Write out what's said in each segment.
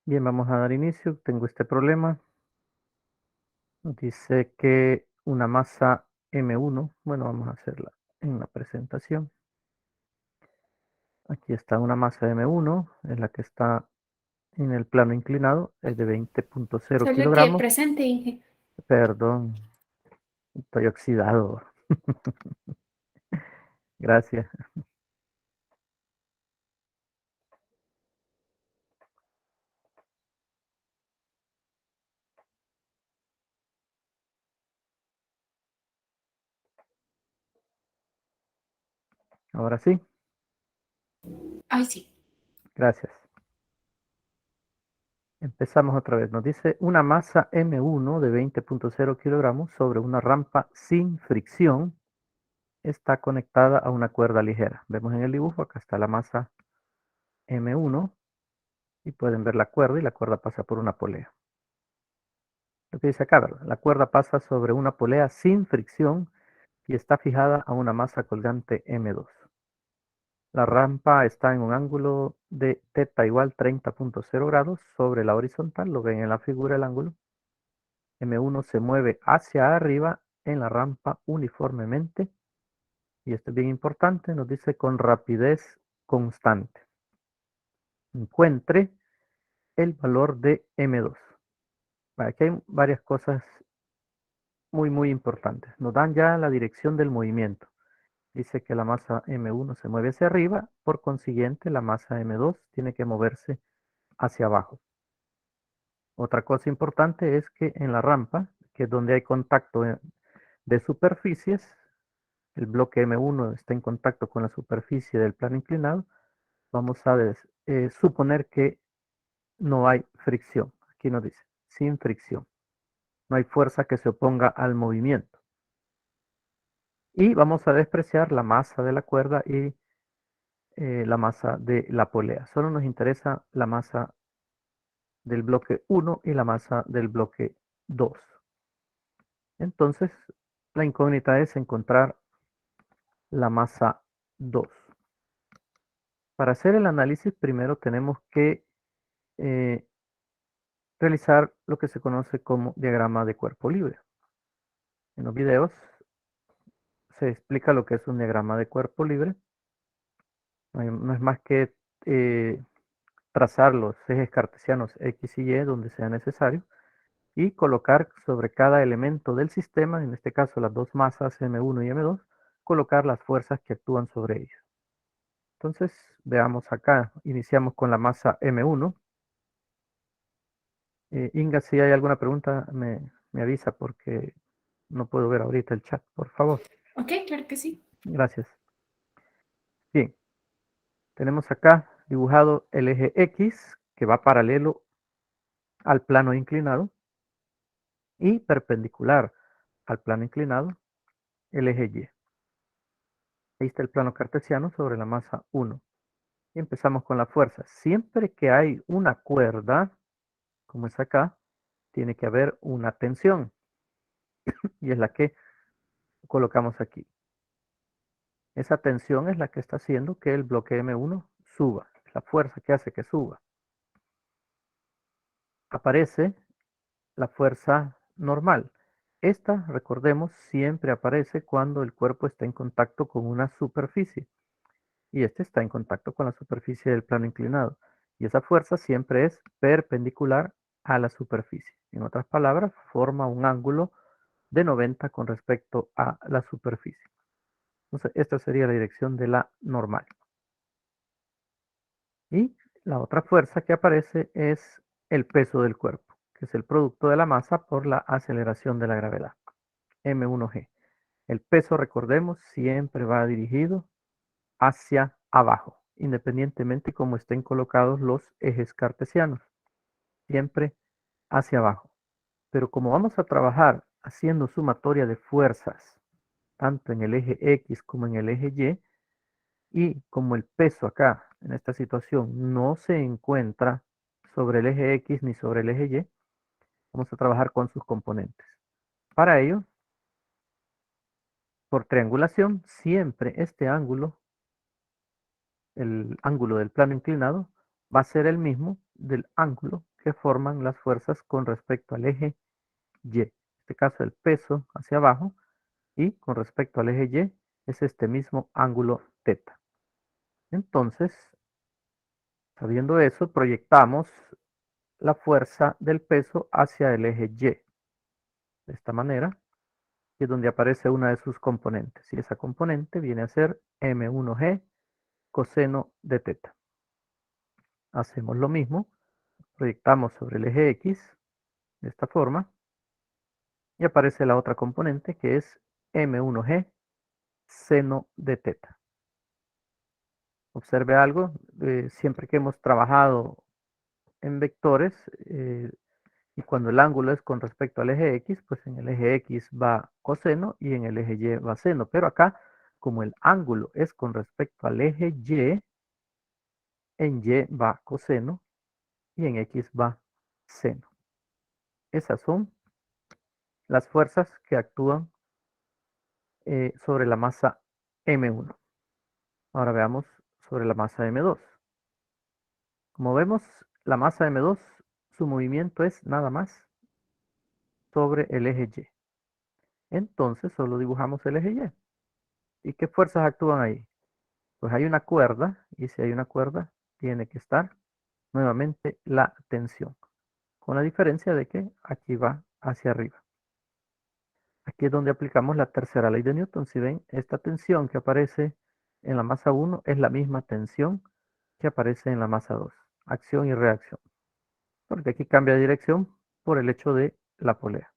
Bien, vamos a dar inicio. Tengo este problema. Dice que una masa M1, bueno, vamos a hacerla en la presentación. Aquí está una masa M1, es la que está en el plano inclinado, es de 20.0 Solo que kilogramos. presente, Inge. Perdón, estoy oxidado. Gracias. Ahora sí, Ay, sí. gracias. Empezamos otra vez. Nos dice una masa M1 de 20.0 kilogramos sobre una rampa sin fricción está conectada a una cuerda ligera. Vemos en el dibujo, acá está la masa M1 y pueden ver la cuerda y la cuerda pasa por una polea. Lo que dice acá, ¿verdad? La cuerda pasa sobre una polea sin fricción y está fijada a una masa colgante M2. La rampa está en un ángulo de θ igual 30.0 grados sobre la horizontal, lo ven en la figura el ángulo. M1 se mueve hacia arriba en la rampa uniformemente y esto es bien importante, nos dice con rapidez constante. Encuentre el valor de M2. Aquí hay varias cosas muy importantes. Nos dan ya la dirección del movimiento. Dice que la masa M1 se mueve hacia arriba, por consiguiente la masa M2 tiene que moverse hacia abajo. Otra cosa importante es que en la rampa, que es donde hay contacto de superficies, el bloque M1 está en contacto con la superficie del plano inclinado, vamos a suponer que no hay fricción. Aquí nos dice, sin fricción. No hay fuerza que se oponga al movimiento. Y vamos a despreciar la masa de la cuerda y la masa de la polea. Solo nos interesa la masa del bloque 1 y la masa del bloque 2. Entonces, la incógnita es encontrar la masa 2. Para hacer el análisis, primero tenemos que eh, realizar lo que se conoce como diagrama de cuerpo libre. En los videos se explica lo que es un diagrama de cuerpo libre. No es más que eh, trazar los ejes cartesianos X y Y donde sea necesario y colocar sobre cada elemento del sistema, en este caso las dos masas M1 y M2, colocar las fuerzas que actúan sobre ellas. Entonces, veamos acá, iniciamos con la masa M1. Inga, si hay alguna pregunta, me avisa porque no puedo ver ahorita el chat, por favor. Ok, claro que sí. Gracias. Bien, tenemos acá dibujado el eje X que va paralelo al plano inclinado y perpendicular al plano inclinado el eje Y. Ahí está el plano cartesiano sobre la masa 1. Y empezamos con la fuerza. Siempre que hay una cuerda, como es acá, tiene que haber una tensión y es la que colocamos aquí. Esa tensión es la que está haciendo que el bloque M1 suba, la fuerza que hace que suba. Aparece la fuerza normal. Esta, recordemos, siempre aparece cuando el cuerpo está en contacto con una superficie y este está en contacto con la superficie del plano inclinado. Y esa fuerza siempre es perpendicular a la superficie. En otras palabras, forma un ángulo de 90 con respecto a la superficie. Entonces, esta sería la dirección de la normal. Y la otra fuerza que aparece es el peso del cuerpo, que es el producto de la masa por la aceleración de la gravedad, M1G. El peso, recordemos, siempre va dirigido hacia abajo, independientemente cómo estén colocados los ejes cartesianos, siempre hacia abajo. Pero como vamos a trabajar haciendo sumatoria de fuerzas, tanto en el eje X como en el eje y como el peso acá, en esta situación, no se encuentra sobre el eje X ni sobre el eje Y, vamos a trabajar con sus componentes. Para ello, por triangulación, siempre este ángulo, el ángulo del plano inclinado, va a ser el mismo del ángulo que forman las fuerzas con respecto al eje Y. En este caso el peso hacia abajo y con respecto al eje Y es este mismo ángulo teta. Entonces, sabiendo eso, proyectamos la fuerza del peso hacia el eje Y. De esta manera, y es donde aparece una de sus componentes. Y esa componente viene a ser M1G coseno de teta. Hacemos lo mismo, proyectamos sobre el eje X de esta forma y aparece la otra componente que es M1G seno de teta. Observe algo, siempre que hemos trabajado en vectores y cuando el ángulo es con respecto al eje X, pues en el eje X va coseno y en el eje Y va seno. Pero acá, como el ángulo es con respecto al eje Y, en Y va coseno y en X va seno. Esas son las fuerzas que actúan sobre la masa M1. Ahora veamos sobre la masa M2. Como vemos, la masa M2, su movimiento es nada más sobre el eje Y. Entonces solo dibujamos el eje Y. ¿Y qué fuerzas actúan ahí? Pues hay una cuerda, y si hay una cuerda, tiene que estar nuevamente la tensión, con la diferencia de que aquí va hacia arriba. Aquí es donde aplicamos la tercera ley de Newton. Si ven, esta tensión que aparece en la masa 1 es la misma tensión que aparece en la masa 2. Acción y reacción. Porque aquí cambia de dirección por el hecho de la polea.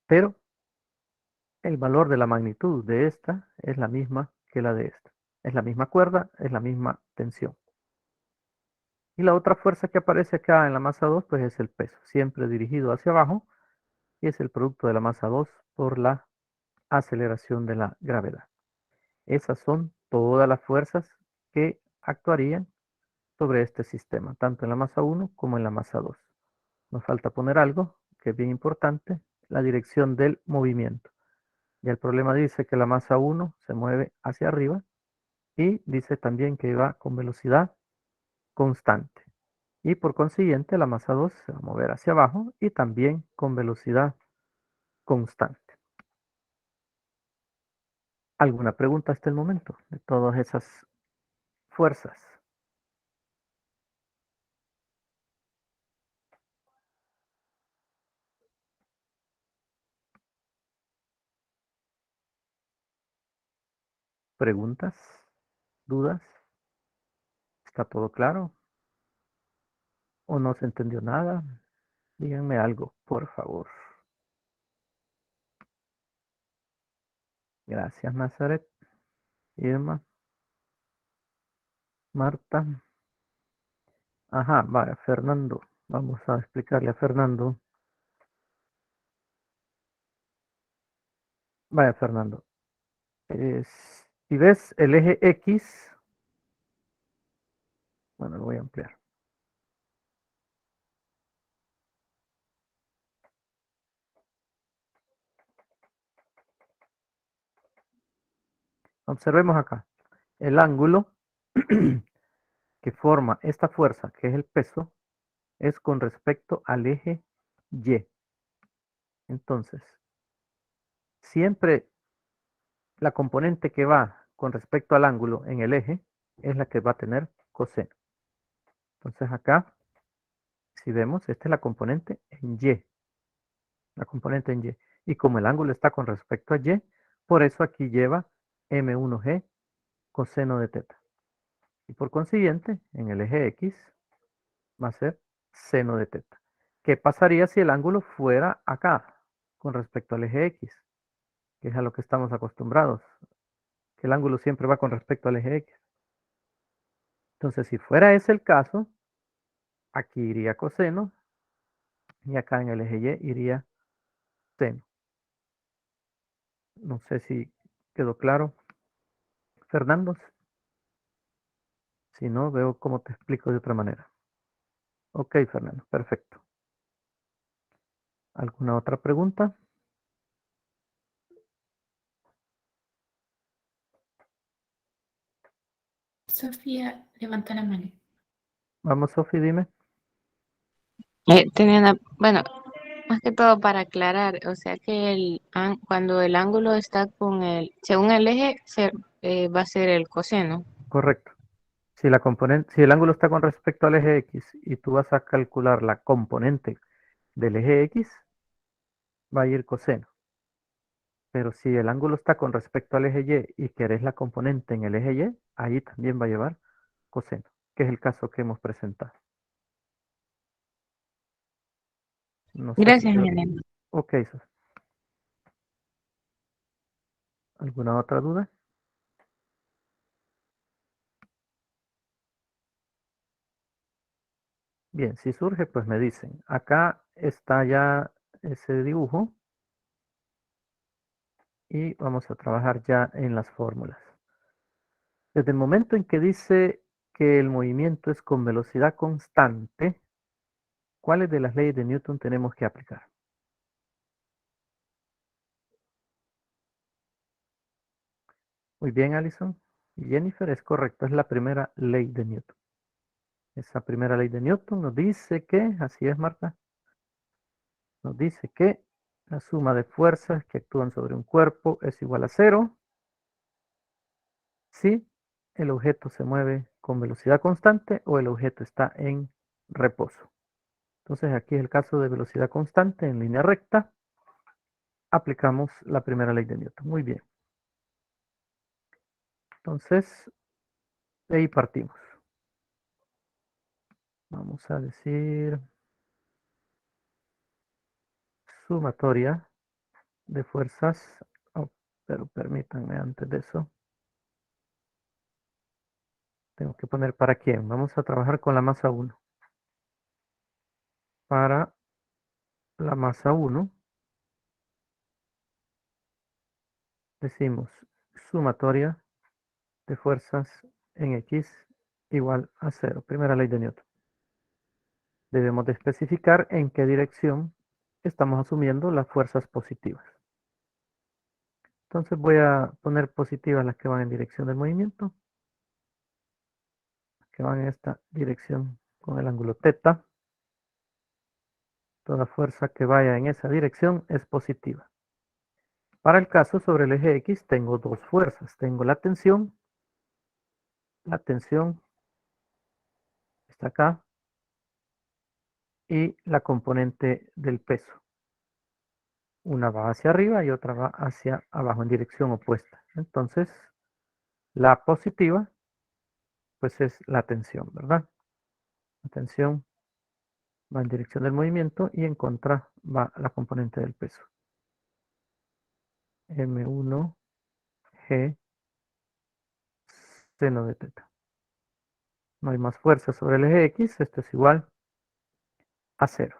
Pero el valor de la magnitud de esta es la misma que la de esta. Es la misma cuerda, es la misma tensión. Y la otra fuerza que aparece acá en la masa 2, pues es el peso, siempre dirigido hacia abajo, y es el producto de la masa 2 por la aceleración de la gravedad. Esas son todas las fuerzas que actuarían sobre este sistema, tanto en la masa 1 como en la masa 2. Nos falta poner algo que es bien importante, la dirección del movimiento. Y el problema dice que la masa 1 se mueve hacia arriba y dice también que va con velocidad constante. Y por consiguiente la masa 2 se va a mover hacia abajo y también con velocidad constante. ¿Alguna pregunta hasta el momento de todas esas fuerzas? ¿Preguntas? ¿Dudas? ¿Está todo claro? ¿O no se entendió nada? Díganme algo, por favor. Gracias, Nazaret. Irma, Marta. Ajá, vaya, Fernando. Vamos a explicarle a Fernando. Vaya, Fernando. Si ves el eje X, bueno, lo voy a ampliar. Observemos acá. El ángulo que forma esta fuerza, que es el peso, es con respecto al eje Y. Entonces, siempre la componente que va con respecto al ángulo en el eje es la que va a tener coseno. Entonces acá, si vemos, esta es la componente en Y. La componente en Y. Y como el ángulo está con respecto a Y, por eso aquí lleva M1G coseno de teta. Y por consiguiente, en el eje X va a ser seno de teta. ¿Qué pasaría si el ángulo fuera acá, con respecto al eje X? Que es a lo que estamos acostumbrados, que el ángulo siempre va con respecto al eje X. Entonces, si fuera ese el caso, aquí iría coseno y acá en el eje Y iría seno. No sé si quedó claro. Fernando, si no, veo cómo te explico de otra manera. Ok, Fernando, perfecto. ¿Alguna otra pregunta? Sofía, levanta la mano. Vamos, Sofi, dime. Bueno, más que todo para aclarar, o sea que cuando el ángulo está según el eje, va a ser el coseno. Correcto. Si el ángulo está con respecto al eje X y tú vas a calcular la componente del eje X, va a ir coseno. Pero si el ángulo está con respecto al eje Y y querés la componente en el eje Y, ahí también va a llevar coseno, que es el caso que hemos presentado. No sé si Gracias, quedó. Elena. Ok, Sus. ¿Alguna otra duda? Bien, si surge, pues me dicen. Acá está ya ese dibujo y vamos a trabajar ya en las fórmulas. Desde el momento en que dice que el movimiento es con velocidad constante, ¿cuáles de las leyes de Newton tenemos que aplicar? Muy bien, Alison. Y Jennifer, es correcto, es la primera ley de Newton. Esa primera ley de Newton nos dice que, así es, Marta, nos dice que la suma de fuerzas que actúan sobre un cuerpo es igual a cero si el objeto se mueve con velocidad constante o el objeto está en reposo. Entonces aquí es el caso de velocidad constante en línea recta. Aplicamos la primera ley de Newton. Muy bien. Entonces, de ahí partimos. Vamos a decir sumatoria de fuerzas. Oh, pero permítanme antes de eso. Tengo que poner para quién. Vamos a trabajar con la masa 1. Para la masa 1 decimos sumatoria de fuerzas en X igual a 0. Primera ley de Newton. Debemos de especificar en qué dirección estamos asumiendo las fuerzas positivas. Entonces voy a poner positivas las que van en dirección del movimiento, que van en esta dirección con el ángulo θ. Toda fuerza que vaya en esa dirección es positiva. Para el caso sobre el eje X tengo dos fuerzas. Tengo la tensión está acá, y la componente del peso. Una va hacia arriba y otra va hacia abajo en dirección opuesta. Entonces, la positiva, pues es la tensión, ¿verdad? La tensión va en dirección del movimiento y en contra va la componente del peso. M1 G seno de θ. No hay más fuerza sobre el eje X, esto es igual a 0.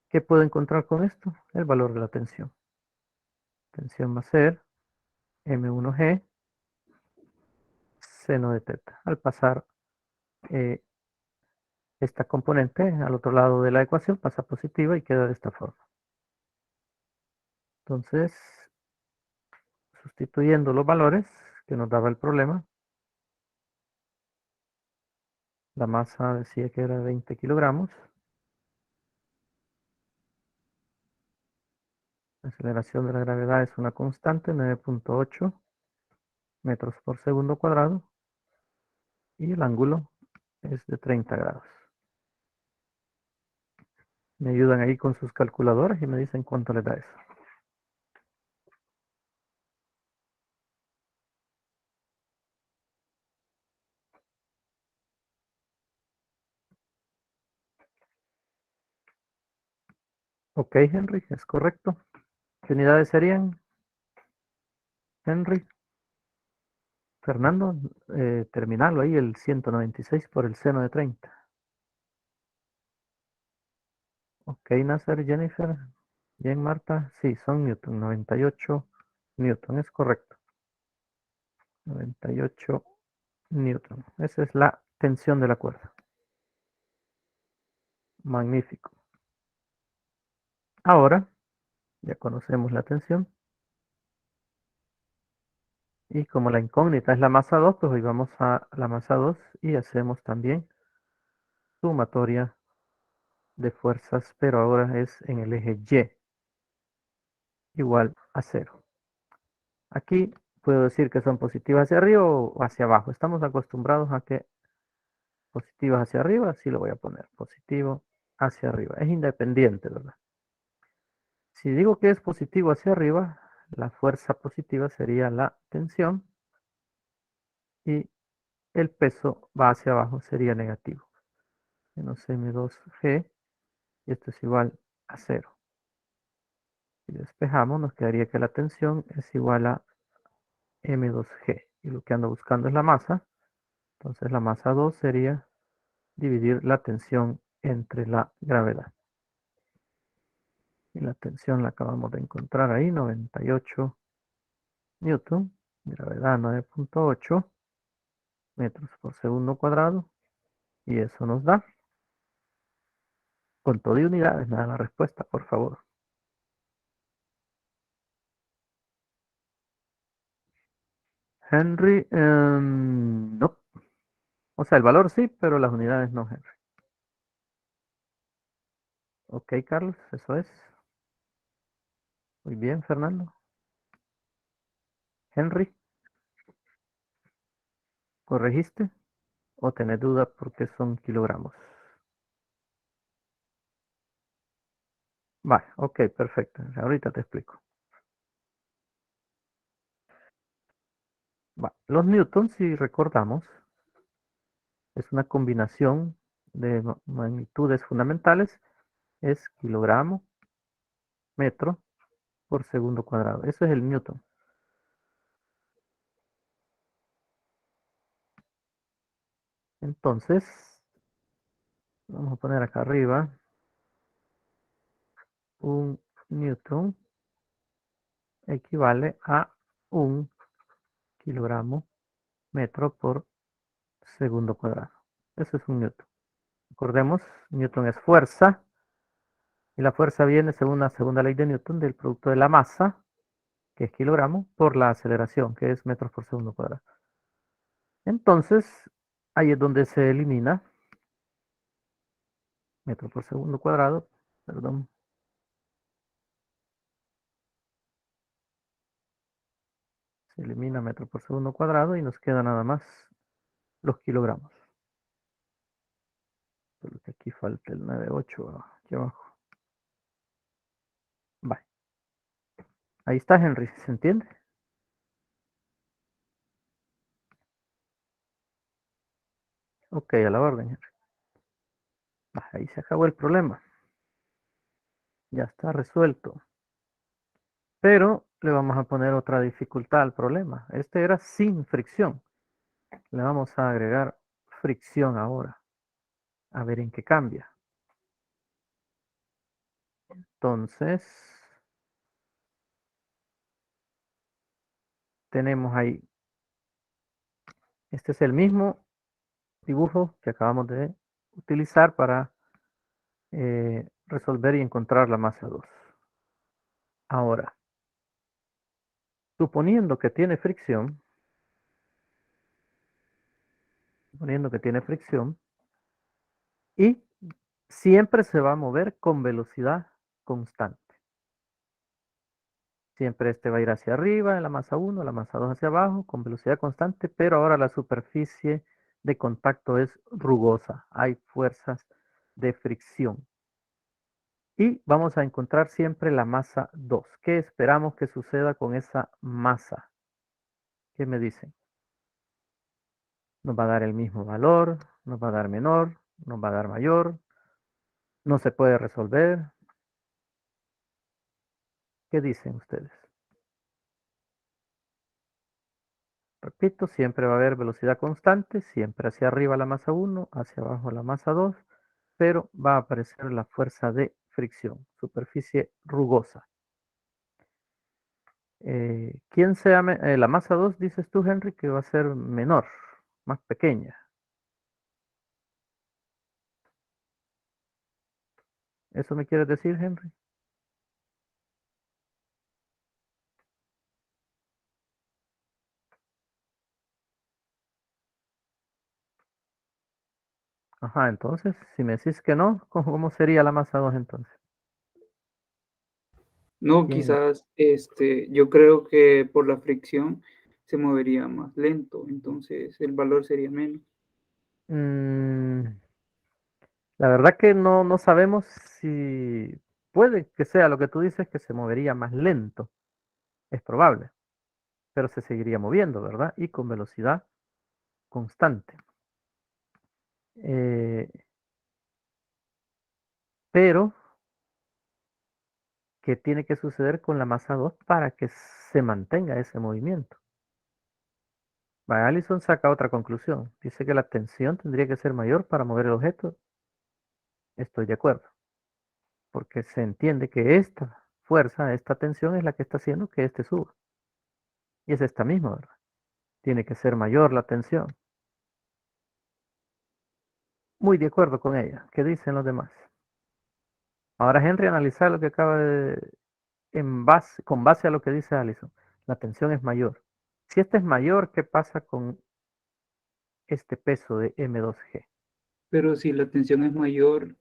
¿Qué puedo encontrar con esto? El valor de la tensión. Tensión va a ser M1G seno de θ. Al pasar eh, esta componente al otro lado de la ecuación pasa positiva y queda de esta forma. Entonces, sustituyendo los valores que nos daba el problema, la masa decía que era 20 kilogramos. La aceleración de la gravedad es una constante, 9.8 metros por segundo cuadrado. Y el ángulo es de 30 grados. Me ayudan ahí con sus calculadoras y me dicen cuánto les da eso. Ok, Henry, es correcto. ¿Qué unidades serían? Henry, Fernando, terminalo ahí, el 196 por el seno de 30. Ok, Nasser, Jennifer, bien, Marta, sí, son Newton, 98 Newton, es correcto. 98 Newton, esa es la tensión de la cuerda. Magnífico. Ahora, ya conocemos la tensión. Y como la incógnita es la masa 2, pues hoy vamos a la masa 2 y hacemos también sumatoria de fuerzas, pero ahora es en el eje Y igual a 0. Aquí puedo decir que son positivas hacia arriba o hacia abajo. Estamos acostumbrados a que positivas hacia arriba, así lo voy a poner, positivo hacia arriba. Es independiente, ¿verdad? Si digo que es positivo hacia arriba, la fuerza positiva sería la tensión y el peso va hacia abajo, sería negativo. Menos M2G, y esto es igual a 0. Si despejamos, nos quedaría que la tensión es igual a M2G. Y lo que ando buscando es la masa. Entonces la masa 2 sería dividir la tensión entre la gravedad. Y la tensión la acabamos de encontrar ahí, 98 newton. Gravedad 9.8 metros por segundo cuadrado. Y eso nos da, con todo y unidades, me da la respuesta, por favor. Henry, no. O sea, el valor sí, pero las unidades no, Henry. Ok, Carlos, eso es. Muy bien, Fernando. Henry, ¿corregiste? ¿O tenés duda porque son kilogramos? Vale, ok, perfecto. Ahorita te explico. Va. Los newtons, si recordamos, es una combinación de magnitudes fundamentales. Es kilogramo, metro por segundo cuadrado. Eso es el newton. Entonces, vamos a poner acá arriba un newton equivale a un kilogramo metro por segundo cuadrado. Eso es un newton. Recordemos, newton es fuerza y la fuerza viene según la segunda ley de Newton del producto de la masa, que es kilogramo, por la aceleración, que es metros por segundo cuadrado. Entonces, ahí es donde se elimina metro por segundo cuadrado, perdón, se elimina metro por segundo cuadrado y nos queda nada más los kilogramos. Solo que aquí falta el 98 aquí abajo. Vale. Ahí está, Henry, ¿se entiende? Ok, a la orden, Henry. Ahí se acabó el problema. Ya está resuelto. Pero le vamos a poner otra dificultad al problema. Este era sin fricción. Le vamos a agregar fricción ahora. A ver en qué cambia. Entonces, tenemos ahí. Este es el mismo dibujo que acabamos de utilizar para resolver y encontrar la masa 2. Ahora, suponiendo que tiene fricción, y siempre se va a mover con velocidad constante. Siempre este va a ir hacia arriba en la masa 1, la masa 2 hacia abajo, con velocidad constante, pero ahora la superficie de contacto es rugosa. Hay fuerzas de fricción. Y vamos a encontrar siempre la masa 2. ¿Qué esperamos que suceda con esa masa? ¿Qué me dicen? ¿Nos va a dar el mismo valor? ¿Nos va a dar menor? ¿Nos va a dar mayor? ¿No se puede resolver? ¿Qué dicen ustedes? Repito, siempre va a haber velocidad constante, siempre hacia arriba la masa 1, hacia abajo la masa 2, pero va a aparecer la fuerza de fricción, superficie rugosa. ¿Quién sea la masa 2, dices tú, Henry, que va a ser menor, más pequeña? ¿Eso me quieres decir, Henry? Ajá, entonces, si me decís que no, ¿cómo sería la masa 2 entonces? No, ¿Quién? quizás yo creo que por la fricción se movería más lento, entonces el valor sería menos. Mm, la verdad que no sabemos si puede que sea lo que tú dices, que se movería más lento. Es probable, pero se seguiría moviendo, ¿verdad? Y con velocidad constante. Eh, pero, ¿qué tiene que suceder con la masa 2 para que se mantenga ese movimiento? Vaya, Allison saca otra conclusión. Dice que la tensión tendría que ser mayor para mover el objeto. Estoy de acuerdo, porque se entiende que esta fuerza, esta tensión es la que está haciendo que este suba. Y es esta misma, ¿verdad? Tiene que ser mayor la tensión. Muy de acuerdo con ella. ¿Qué dicen los demás? Ahora Henry analiza lo que acaba de, con base a lo que dice Allison. La tensión es mayor. Si esta es mayor, ¿qué pasa con este peso de M2G? Pero si la tensión es mayor,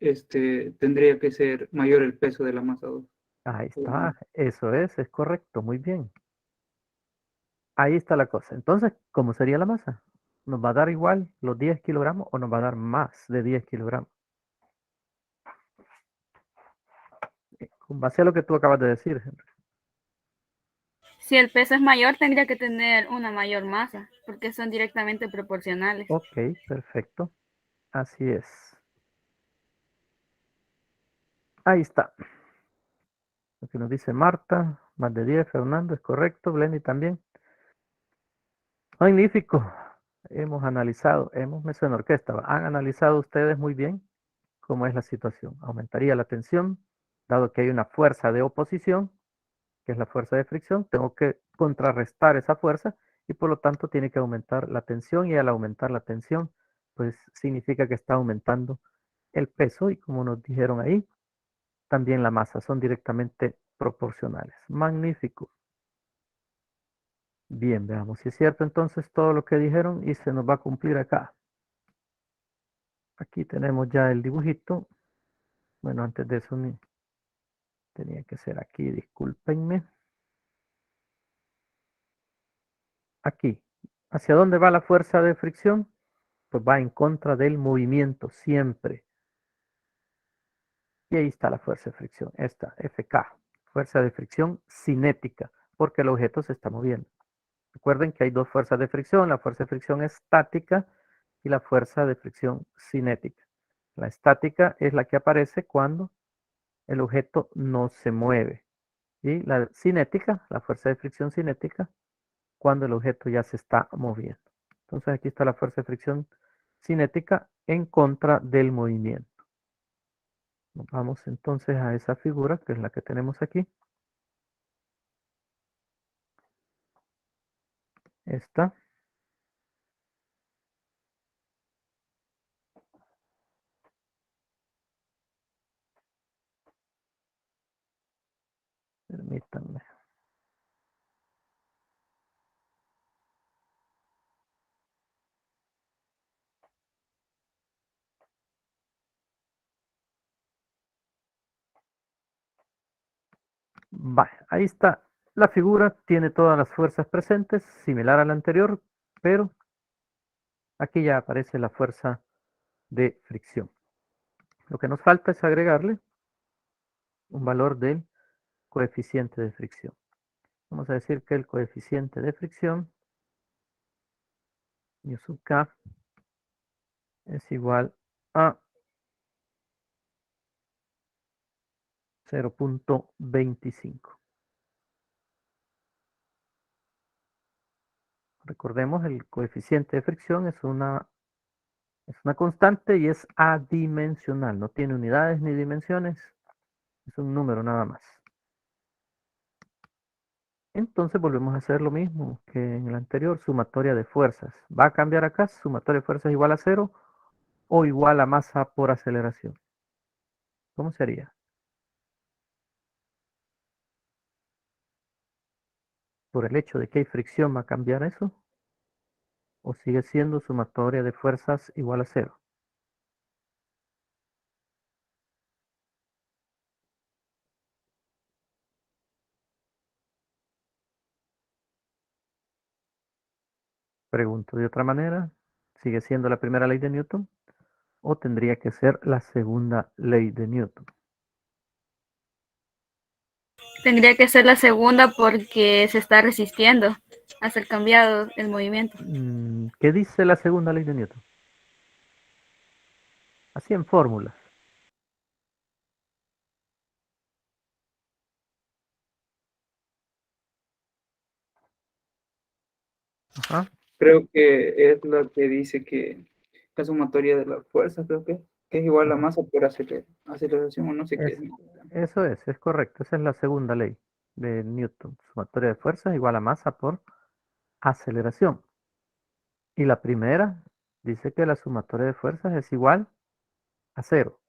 tendría que ser mayor el peso de la masa 2. Ahí está, eso es correcto, muy bien. Ahí está la cosa. Entonces, ¿cómo sería la masa? ¿Nos va a dar igual los 10 kilogramos o nos va a dar más de 10 kilogramos? Con base a lo que tú acabas de decir, Henry. Si el peso es mayor, tendría que tener una mayor masa, porque son directamente proporcionales. Ok, perfecto. Así es. Ahí está. Lo que nos dice Marta, más de 10, Fernando, es correcto, Glenny también. Magnífico. Hemos analizado, me suena orquesta, ¿va? Han analizado ustedes muy bien cómo es la situación. Aumentaría la tensión, dado que hay una fuerza de oposición, que es la fuerza de fricción, tengo que contrarrestar esa fuerza y por lo tanto tiene que aumentar la tensión y al aumentar la tensión, pues significa que está aumentando el peso y como nos dijeron ahí, también la masa, son directamente proporcionales. Magnífico. Bien, veamos si es cierto entonces todo lo que dijeron y se nos va a cumplir acá. Aquí tenemos ya el dibujito. Bueno, antes de eso tenía que ser aquí, discúlpenme. Aquí. ¿Hacia dónde va la fuerza de fricción? Pues va en contra del movimiento siempre. Y ahí está la fuerza de fricción, esta, FK, fuerza de fricción cinética, porque el objeto se está moviendo. Recuerden que hay dos fuerzas de fricción, la fuerza de fricción estática y la fuerza de fricción cinética. La estática es la que aparece cuando el objeto no se mueve. Y la cinética, la fuerza de fricción cinética, cuando el objeto ya se está moviendo. Entonces aquí está la fuerza de fricción cinética en contra del movimiento. Vamos entonces a esa figura, que es la que tenemos aquí. Esta. Permítanme. Vale, ahí está. La figura tiene todas las fuerzas presentes, similar a la anterior, pero aquí ya aparece la fuerza de fricción. Lo que nos falta es agregarle un valor del coeficiente de fricción. Vamos a decir que el coeficiente de fricción, U sub K, es igual a 0.25. Recordemos, el coeficiente de fricción es una constante y es adimensional. No tiene unidades ni dimensiones. Es un número nada más. Entonces volvemos a hacer lo mismo que en el anterior, sumatoria de fuerzas. ¿Va a cambiar acá? Sumatoria de fuerzas igual a 0 o igual a masa por aceleración. ¿Cómo sería? ¿Por el hecho de que hay fricción va a cambiar eso? ¿O sigue siendo sumatoria de fuerzas igual a 0? Pregunto de otra manera, ¿sigue siendo la primera ley de Newton o tendría que ser la segunda ley de Newton? Tendría que ser la segunda porque se está resistiendo a ser cambiado el movimiento. ¿Qué dice la segunda ley de Newton? Así en fórmulas. Ajá. Creo que es la que dice que la sumatoria de las fuerzas, creo que es igual a Ujú. masa por aceleración o no sé qué es. Eso es correcto. Esa es la segunda ley de Newton. Sumatoria de fuerzas igual a masa por aceleración. Y la primera dice que la sumatoria de fuerzas es igual a cero.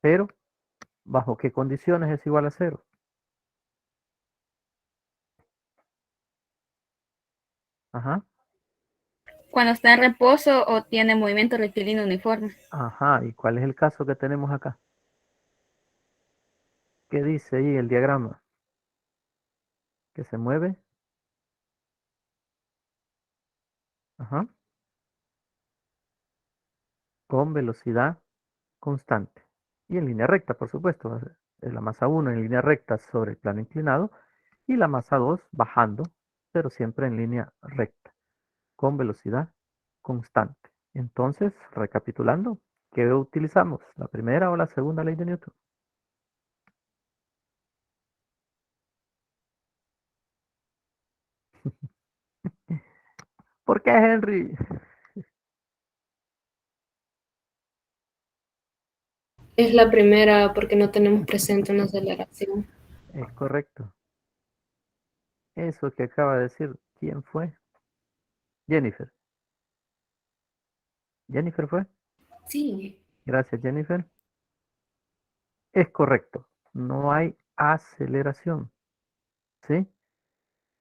Pero, ¿bajo qué condiciones es igual a cero? Ajá. Cuando está en reposo o tiene movimiento rectilíneo uniforme. Ajá. ¿Y cuál es el caso que tenemos acá? ¿Qué dice ahí el diagrama? Que se mueve. Ajá. Con velocidad constante. Y en línea recta, por supuesto. Es la masa 1 en línea recta sobre el plano inclinado y la masa 2 bajando, pero siempre en línea recta, con velocidad constante. Entonces, recapitulando, ¿qué utilizamos? ¿La primera o la segunda ley de Newton? ¿Por qué, Henry? Es la primera porque no tenemos presente una aceleración. Es correcto. Eso que acaba de decir, ¿quién fue? Jennifer. ¿Jennifer fue? Sí, Gracias, Jennifer. Es correcto. No hay aceleración. ¿Sí?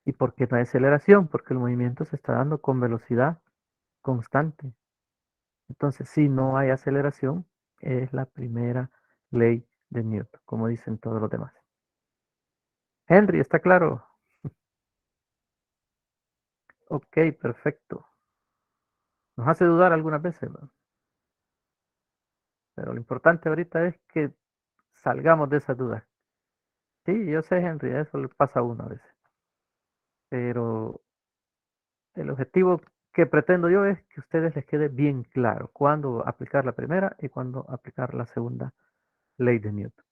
¿Y por qué no hay aceleración? Porque el movimiento se está dando con velocidad constante. Entonces, si no hay aceleración, es la primera ley de Newton, como dicen todos los demás. Henry, ¿está claro? Ok, perfecto. Nos hace dudar algunas veces, ¿no? Pero lo importante ahorita es que salgamos de esas dudas. Sí, yo sé, Henry, eso le pasa a uno a veces. Pero el objetivo que pretendo yo es que a ustedes les quede bien claro cuándo aplicar la primera y cuándo aplicar la segunda ley de Newton.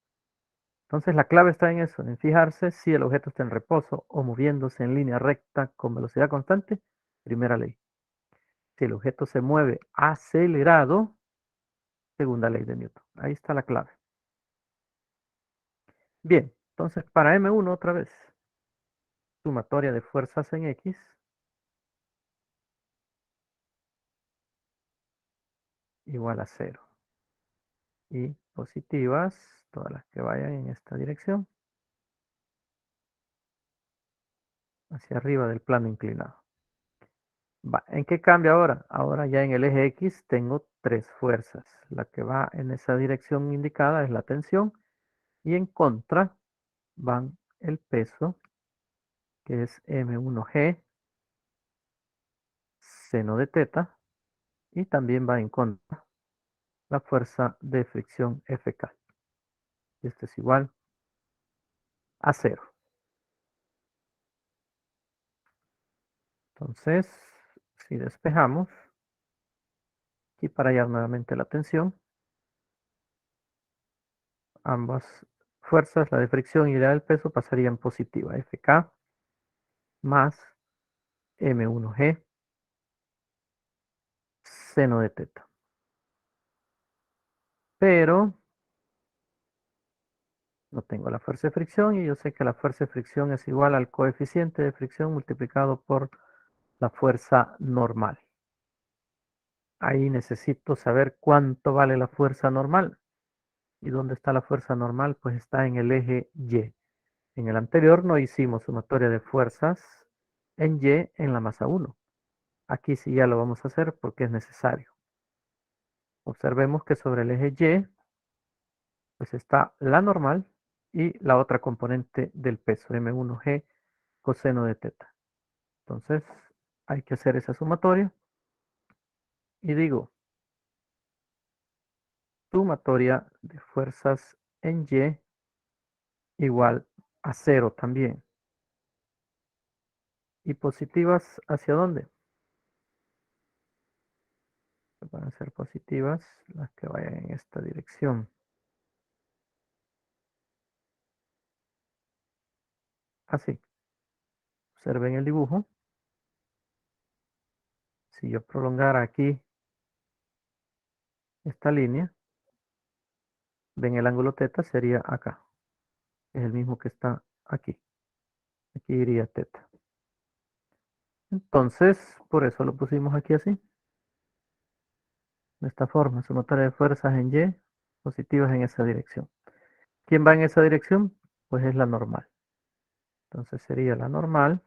Entonces la clave está en eso, en fijarse si el objeto está en reposo o moviéndose en línea recta con velocidad constante, primera ley. Si el objeto se mueve acelerado, segunda ley de Newton. Ahí está la clave. Bien, entonces para M1 otra vez, sumatoria de fuerzas en X igual a 0. Y positivas, todas las que vayan en esta dirección, hacia arriba del plano inclinado. ¿En qué cambia ahora? Ahora ya en el eje X tengo tres fuerzas. La que va en esa dirección indicada es la tensión y en contra van el peso, que es M1G, seno de teta, y también va en contra la fuerza de fricción FK. Esto es igual a 0. Entonces, si despejamos, y para hallar nuevamente la tensión, ambas fuerzas, la de fricción y la del peso, pasarían positiva. FK más M1G seno de teta. Pero no tengo la fuerza de fricción y yo sé que la fuerza de fricción es igual al coeficiente de fricción multiplicado por la fuerza normal. Ahí necesito saber cuánto vale la fuerza normal. ¿Y dónde está la fuerza normal? Pues está en el eje Y. En el anterior no hicimos sumatoria de fuerzas en Y en la masa 1. Aquí sí ya lo vamos a hacer porque es necesario. Observemos que sobre el eje Y pues está la normal y la otra componente del peso, M1G coseno de teta. Entonces, hay que hacer esa sumatoria. Y digo, sumatoria de fuerzas en Y igual a 0 también. ¿Y positivas hacia dónde? Van a ser positivas las que vayan en esta dirección. Así. Observen el dibujo. Si yo prolongara aquí esta línea, ven el ángulo θ sería acá. Es el mismo que está aquí. Aquí iría θ. Entonces, por eso lo pusimos aquí así. De esta forma, sumatoria de fuerzas en Y, positivas en esa dirección. ¿Quién va en esa dirección? Pues es la normal. Entonces sería la normal.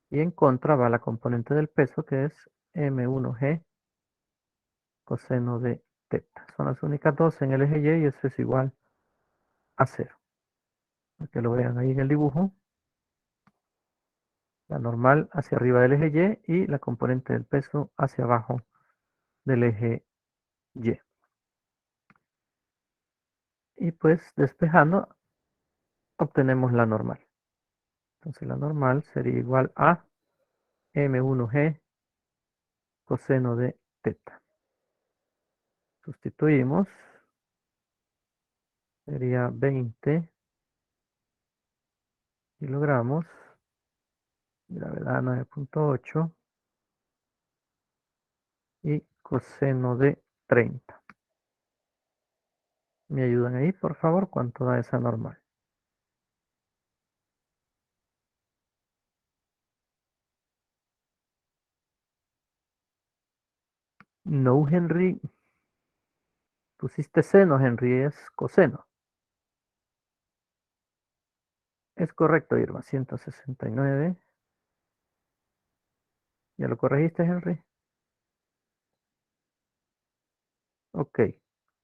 Y en contra va la componente del peso, que es M1G coseno de θ. Son las únicas dos en el eje Y y eso es igual a 0. Para que lo vean ahí en el dibujo. La normal hacia arriba del eje Y y la componente del peso hacia abajo del eje Y. Y pues despejando obtenemos la normal. Entonces la normal sería igual a M1G coseno de θ. Sustituimos. Sería 20 kilogramos. Gravedad 9.8. Y coseno de 30. ¿Me ayudan ahí, por favor? ¿Cuánto da esa normal? No, Henry. Pusiste seno, Henry, es coseno. Es correcto, Irma, 169. ¿Ya lo corregiste, Henry? Ok.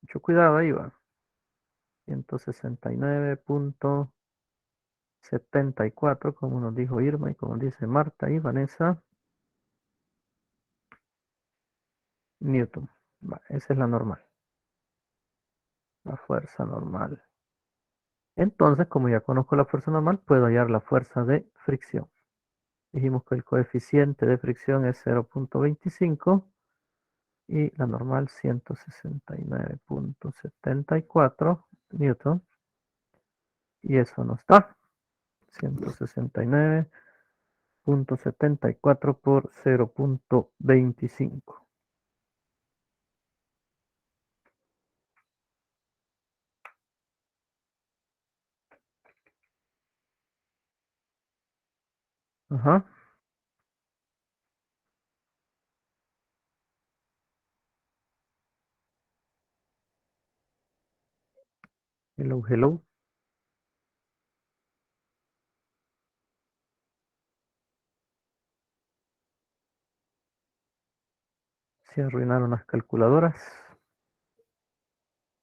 Mucho cuidado ahí, va. 169.74, como nos dijo Irma y como dice Marta y Vanessa. Newton. Va, esa es la normal. La fuerza normal. Entonces, como ya conozco la fuerza normal, puedo hallar la fuerza de fricción. Dijimos que el coeficiente de fricción es 0.25 y la normal 169.74 newton. Y eso nos da 169.74 por 0.25. Ajá. Hello, hello. Se arruinaron las calculadoras.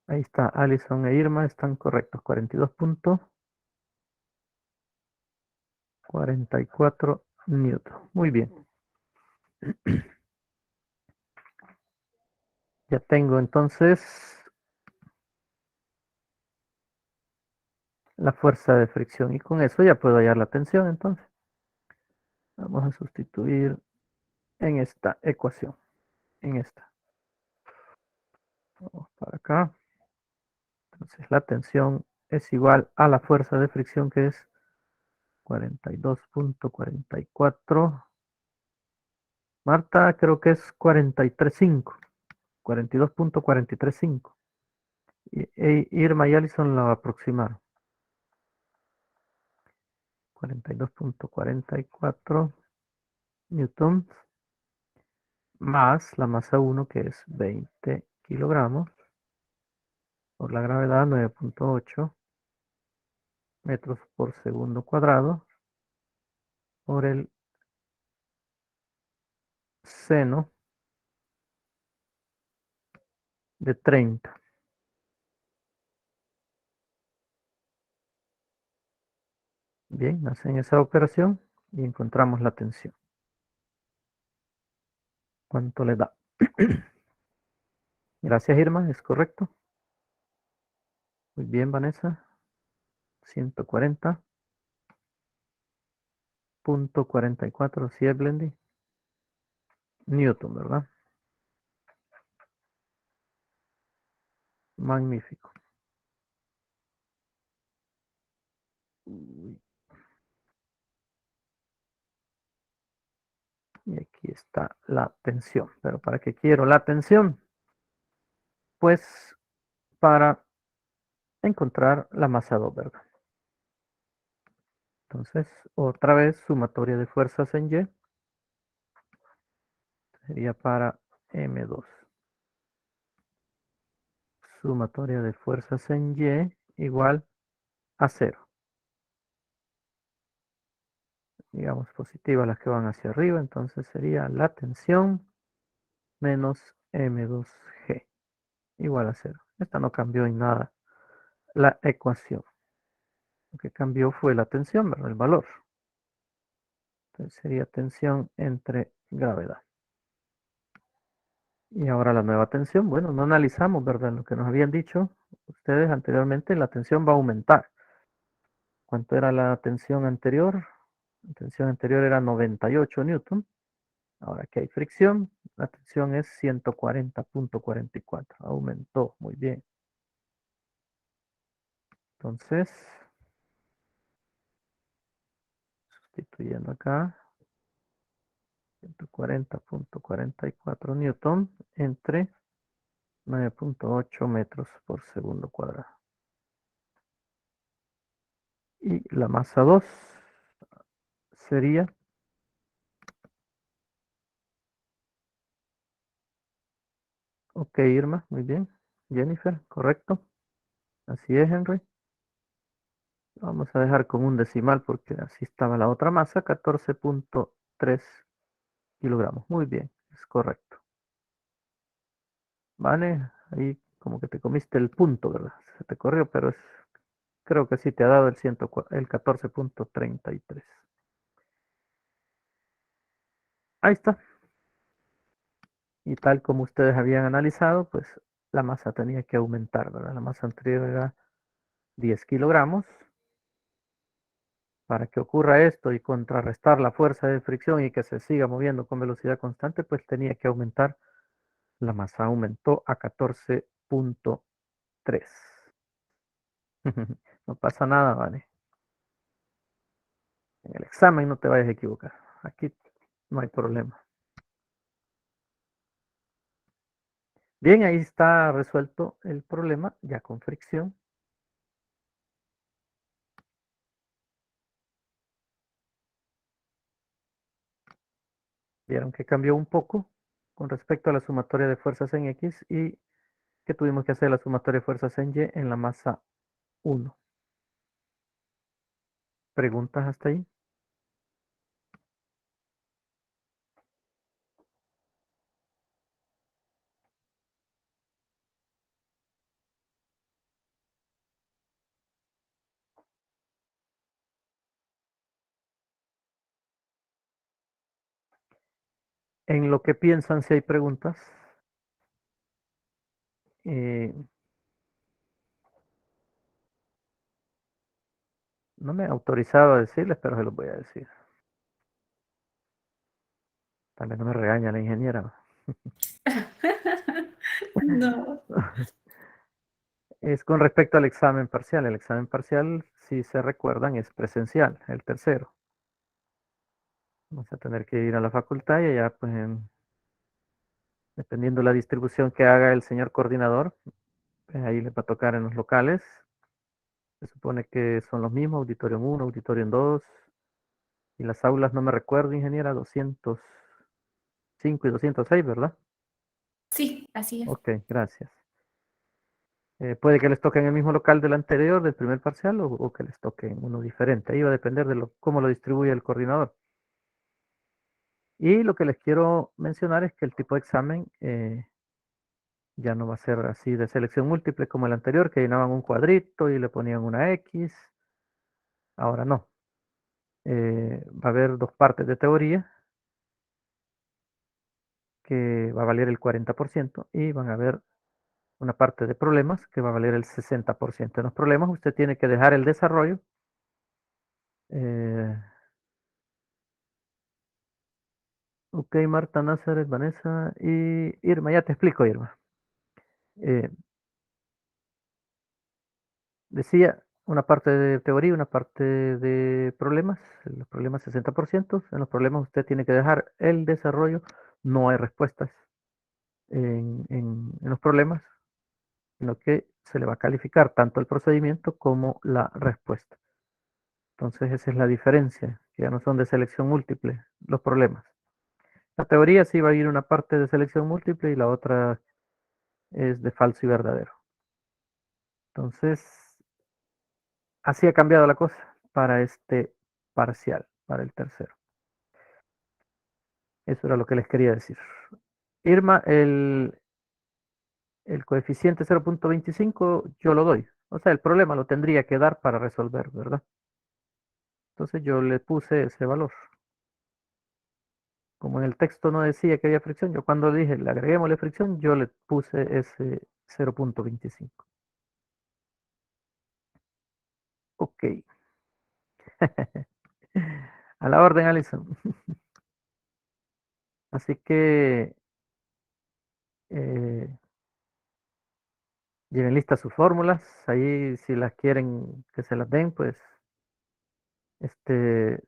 Ahí está, Alison e Irma están correctos. 42.44 newton. Muy bien. Ya tengo entonces la fuerza de fricción y con eso ya puedo hallar la tensión entonces. Vamos a sustituir en esta ecuación, en esta. Vamos para acá. Entonces la tensión es igual a la fuerza de fricción que es 42.44. Marta, creo que es 43.5. 42.435. Irma y Allison lo aproximaron. 42.44 newtons más la masa 1 que es 20 kilogramos por la gravedad 9.8 metros por segundo cuadrado por el seno de 30. Bien, hacen esa operación y encontramos la tensión. ¿Cuánto le da? Gracias, Irma, es correcto. Muy bien, Vanessa. 140.44, sí es Blendy. Newton, ¿verdad? Magnífico. Y aquí está la tensión. ¿Pero para qué quiero la tensión? Pues para encontrar la masa 2, ¿verdad? Entonces, otra vez, sumatoria de fuerzas en Y. Sería para M2. Sumatoria de fuerzas en Y igual a 0. Digamos positivas las que van hacia arriba, entonces sería la tensión menos M2G igual a 0. Esta no cambió en nada la ecuación. Lo que cambió fue la tensión, ¿verdad? El valor. Entonces sería tensión entre gravedad. Y ahora la nueva tensión, bueno, no analizamos, ¿verdad? Lo que nos habían dicho ustedes anteriormente, la tensión va a aumentar. ¿Cuánto era la tensión anterior? La tensión anterior era 98 newton. Ahora que hay fricción, la tensión es 140.44. Aumentó, muy bien. Entonces, sustituyendo acá, 140.44 newton entre 9.8 metros por segundo cuadrado. Y la masa 2 sería ok, Irma, muy bien. Jennifer, correcto. Así es, Henry. Vamos a dejar con un decimal porque así estaba la otra masa, 14.3 kilogramos. Muy bien, es correcto. Vale, ahí como que te comiste el punto, ¿verdad? Se te corrió, pero creo que sí te ha dado el 14.33. Ahí está. Y tal como ustedes habían analizado, pues la masa tenía que aumentar, ¿verdad? La masa anterior era 10 kilogramos. Para que ocurra esto y contrarrestar la fuerza de fricción y que se siga moviendo con velocidad constante, pues tenía que aumentar. La masa aumentó a 14.3. No pasa nada, vale. En el examen no te vayas a equivocar. Aquí no hay problema. Bien, ahí está resuelto el problema ya con fricción. Vieron que cambió un poco con respecto a la sumatoria de fuerzas en X y que tuvimos que hacer la sumatoria de fuerzas en Y en la masa 1. ¿Preguntas hasta ahí? En lo que piensan, si hay preguntas. No me he autorizado a decirles, pero se los voy a decir. Tal vez no me regaña la ingeniera. No. Es con respecto al examen parcial. El examen parcial, si se recuerdan, es presencial, el tercero. Vamos a tener que ir a la facultad y allá, pues, dependiendo de la distribución que haga el señor coordinador, pues ahí les va a tocar en los locales. Se supone que son los mismos, auditorium 1, auditorium 2. Y las aulas, no me recuerdo, ingeniera, 205 y 206, ¿verdad? Sí, así es. Ok, gracias. Puede que les toque en el mismo local del anterior, del primer parcial, o que les toque en uno diferente. Ahí va a depender de cómo lo distribuye el coordinador. Y lo que les quiero mencionar es que el tipo de examen ya no va a ser así de selección múltiple como el anterior, que llenaban un cuadrito y le ponían una X. Ahora no. Va a haber dos partes de teoría, que va a valer el 40% y van a ver una parte de problemas que va a valer el 60%. En los problemas usted tiene que dejar el desarrollo. Ok, Marta, Názares, Vanessa y Irma. Ya te explico, Irma. Decía una parte de teoría, una parte de problemas. En los problemas 60%. En los problemas usted tiene que dejar el desarrollo. No hay respuestas en los problemas, sino que se le va a calificar tanto el procedimiento como la respuesta. Entonces esa es la diferencia, que ya no son de selección múltiple los problemas. La teoría sí va a ir una parte de selección múltiple y la otra es de falso y verdadero. Entonces, así ha cambiado la cosa para este parcial, para el tercero. Eso era lo que les quería decir. Irma, el coeficiente 0.25 yo lo doy. O sea, el problema lo tendría que dar para resolver, ¿verdad? Entonces yo le puse ese valor. Como en el texto no decía que había fricción, yo cuando dije le agreguemos la fricción, yo le puse ese 0.25. Ok. A la orden, Alison. Así que lleven listas sus fórmulas. Ahí si las quieren que se las den, pues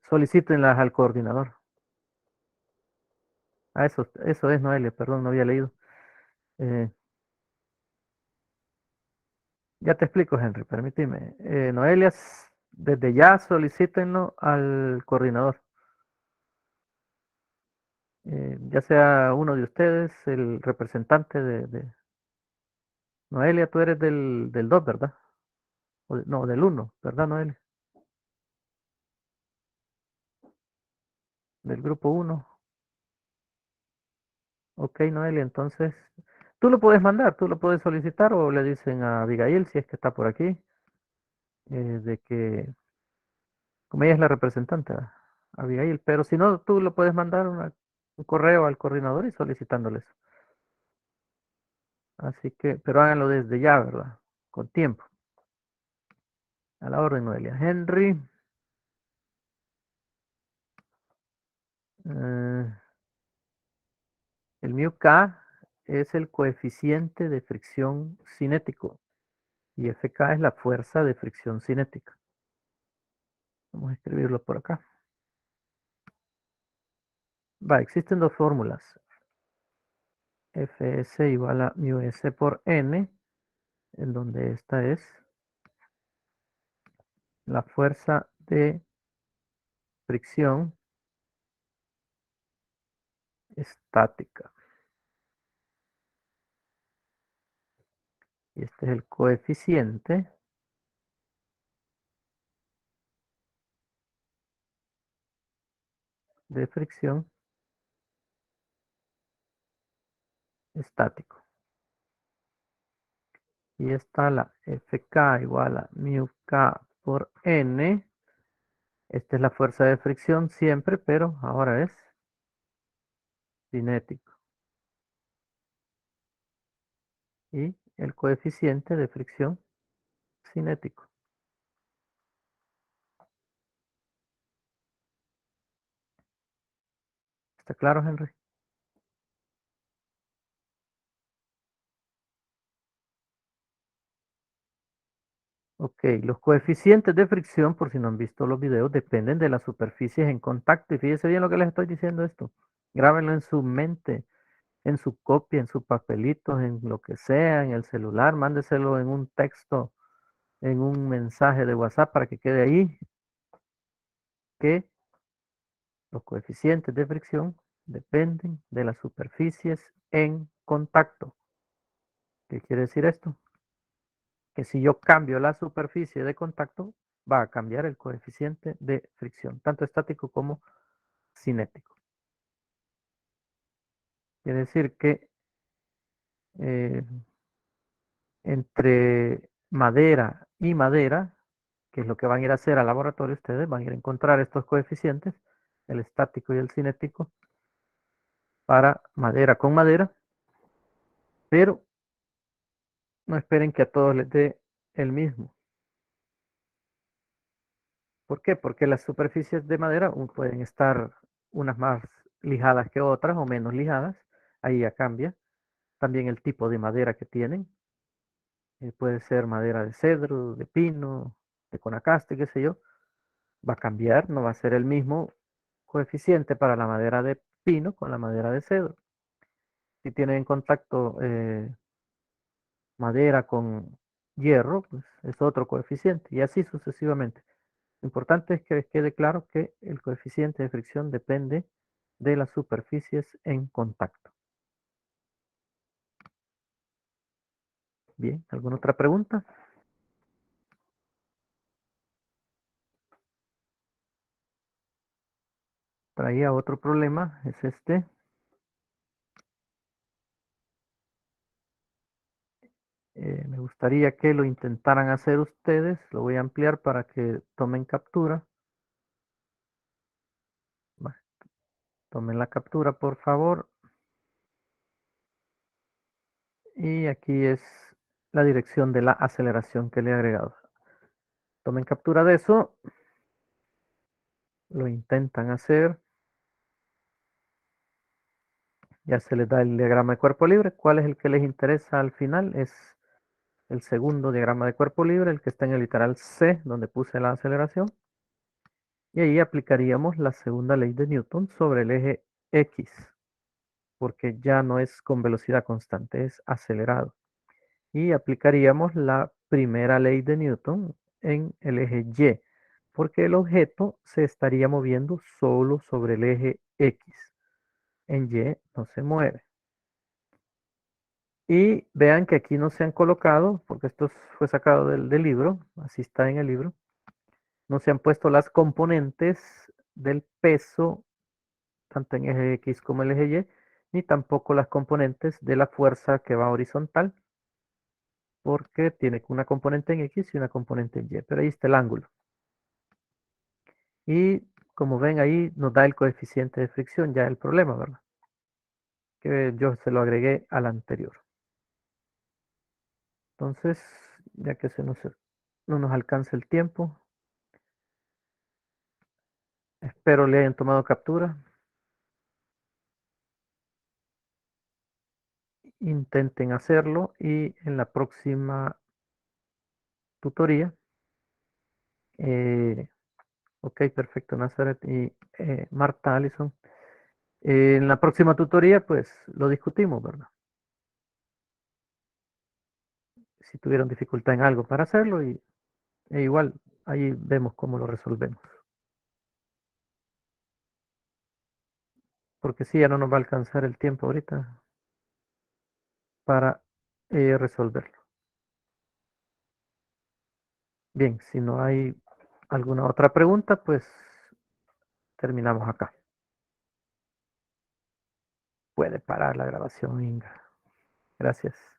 solicítenlas al coordinador. Eso es, Noelia, perdón, no había leído. Ya te explico, Henry, permíteme. Noelia, desde ya solicítenlo al coordinador. Ya sea uno de ustedes, el representante de Noelia, tú eres del 2, ¿verdad? No, del 1, ¿verdad, Noelia? Del grupo 1. Ok, Noelia, entonces, tú lo puedes mandar, tú lo puedes solicitar o le dicen a Abigail, si es que está por aquí, de que, como ella es la representante, Abigail, pero si no, tú lo puedes mandar un correo al coordinador y solicitándoles. Así que, pero háganlo desde ya, ¿verdad? Con tiempo. A la orden, Noelia. Henry. El μk es el coeficiente de fricción cinético y Fk es la fuerza de fricción cinética. Vamos a escribirlo por acá. Existen dos fórmulas. Fs igual a μs por n, en donde esta es la fuerza de fricción estática. Y este es el coeficiente de fricción estático. Y está la Fk igual a μk por n. Esta es la fuerza de fricción siempre, pero ahora es cinético. Y el coeficiente de fricción cinético. ¿Está claro, Henry? Ok, los coeficientes de fricción, por si no han visto los videos, dependen de las superficies en contacto. Y fíjense bien lo que les estoy diciendo esto. Grábenlo en su mente, en su copia, en su papelito, en lo que sea, en el celular. Mándeselo en un texto, en un mensaje de WhatsApp para que quede ahí. Que los coeficientes de fricción dependen de las superficies en contacto. ¿Qué quiere decir esto? Que si yo cambio la superficie de contacto, va a cambiar el coeficiente de fricción, tanto estático como cinético. Quiere decir que entre madera y madera, que es lo que van a ir a hacer al laboratorio, ustedes van a ir a encontrar estos coeficientes, el estático y el cinético, para madera con madera, pero no esperen que a todos les dé el mismo. ¿Por qué? Porque las superficies de madera pueden estar unas más lijadas que otras o menos lijadas, ahí ya cambia. También el tipo de madera que tienen, puede ser madera de cedro, de pino, de conacaste, qué sé yo, va a cambiar, no va a ser el mismo coeficiente para la madera de pino con la madera de cedro. Si tienen en contacto madera con hierro, pues es otro coeficiente y así sucesivamente. Lo importante es que les quede claro que el coeficiente de fricción depende de las superficies en contacto. Bien, ¿alguna otra pregunta? Traía otro problema, es este. Me gustaría que lo intentaran hacer ustedes. Lo voy a ampliar para que tomen captura. Bueno, tomen la captura, por favor. Y aquí es la dirección de la aceleración que le he agregado. Tomen captura de eso. Lo intentan hacer. Ya se les da el diagrama de cuerpo libre. ¿Cuál es el que les interesa al final? Es el segundo diagrama de cuerpo libre, el que está en el literal C, donde puse la aceleración. Y ahí aplicaríamos la segunda ley de Newton sobre el eje X, porque ya no es con velocidad constante, es acelerado. Y aplicaríamos la primera ley de Newton en el eje Y, porque el objeto se estaría moviendo solo sobre el eje X. En Y no se mueve. Y vean que aquí no se han colocado, porque esto fue sacado del libro, así está en el libro, no se han puesto las componentes del peso, tanto en eje X como el eje Y, ni tampoco las componentes de la fuerza que va horizontal, porque tiene una componente en X y una componente en Y, pero ahí está el ángulo. Y como ven ahí nos da el coeficiente de fricción, ya el problema, ¿verdad? Que yo se lo agregué al anterior. Entonces, ya que no nos alcanza el tiempo, espero le hayan tomado captura. Intenten hacerlo y en la próxima tutoría. Ok, perfecto, Nazaret y Marta, Allison. En la próxima tutoría, pues lo discutimos, ¿verdad? Si tuvieron dificultad en algo para hacerlo e igual ahí vemos cómo lo resolvemos. Porque si ya no nos va a alcanzar el tiempo ahorita para resolverlo. Bien, si no hay alguna otra pregunta, pues terminamos acá. Puede parar la grabación, Inga. Gracias.